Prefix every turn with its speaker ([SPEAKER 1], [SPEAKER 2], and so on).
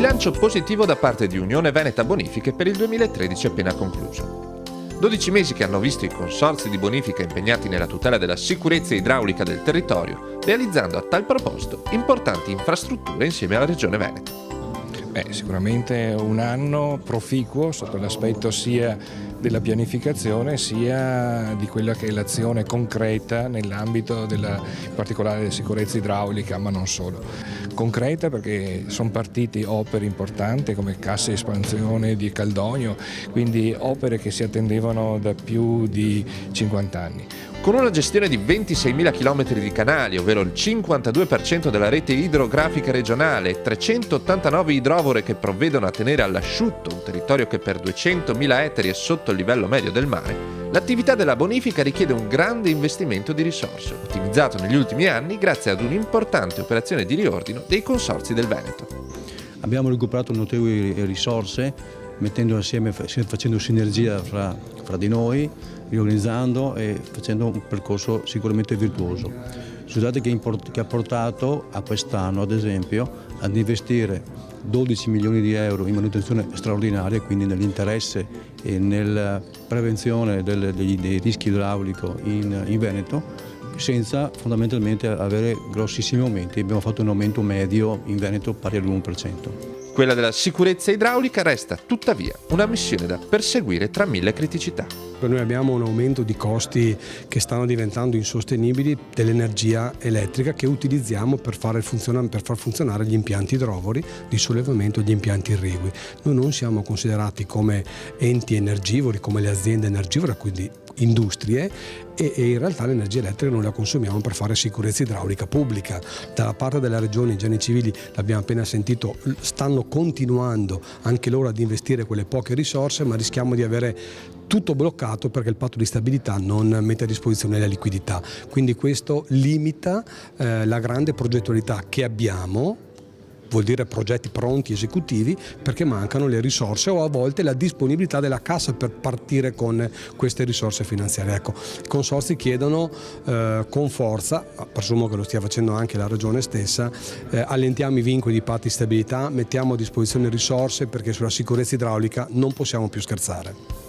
[SPEAKER 1] bilancio positivo da parte di Unione Veneta Bonifiche per il 2013 appena concluso. 12 mesi che hanno visto i consorzi di bonifica impegnati nella tutela della sicurezza idraulica del territorio, realizzando a tal proposito importanti infrastrutture insieme alla Regione Veneto.
[SPEAKER 2] Sicuramente un anno proficuo sotto l'aspetto sia della pianificazione sia di quella che è l'azione concreta nell'ambito in particolare della sicurezza idraulica, ma non solo. Concreta perché sono partite opere importanti come cassa espansione di Caldogno, quindi opere che si attendevano da più di 50 anni.
[SPEAKER 1] Con una gestione di 26.000 km di canali, ovvero il 52% della rete idrografica regionale, e 389 idrovore che provvedono a tenere all'asciutto un territorio che per 200.000 ettari è sotto il livello medio del mare, l'attività della bonifica richiede un grande investimento di risorse, ottimizzato negli ultimi anni grazie ad un'importante operazione di riordino dei consorzi del Veneto.
[SPEAKER 3] Abbiamo recuperato notevoli risorse, mettendo assieme, facendo sinergia fra di noi, riorganizzando e facendo un percorso sicuramente virtuoso. Scusate che ha portato a quest'anno, ad esempio, ad investire 12 milioni di euro in manutenzione straordinaria, quindi nell'interesse e nella prevenzione dei rischi idraulico in Veneto, senza fondamentalmente avere grossissimi aumenti. Abbiamo fatto un aumento medio in Veneto pari all'1%.
[SPEAKER 1] Quella della sicurezza idraulica resta tuttavia una missione da perseguire tra mille criticità.
[SPEAKER 4] Noi abbiamo un aumento di costi che stanno diventando insostenibili dell'energia elettrica che utilizziamo per far funzionare gli impianti idrovori di sollevamento e gli impianti irrigui. Noi non siamo considerati come enti energivori, come le aziende energivore, quindi industrie, e in realtà l'energia elettrica noi la consumiamo per fare sicurezza idraulica pubblica. Dalla parte della Regione i Geni Civili, l'abbiamo appena sentito, stanno continuando anche loro ad investire quelle poche risorse, ma rischiamo di avere tutto bloccato perché il patto di stabilità non mette a disposizione la liquidità. Quindi questo limita la grande progettualità che abbiamo, vuol dire progetti pronti, esecutivi, perché mancano le risorse o a volte la disponibilità della cassa per partire con queste risorse finanziarie. Ecco, i consorzi chiedono con forza, presumo che lo stia facendo anche la Regione stessa, allentiamo i vincoli di patti di stabilità, mettiamo a disposizione risorse perché sulla sicurezza idraulica non possiamo più scherzare.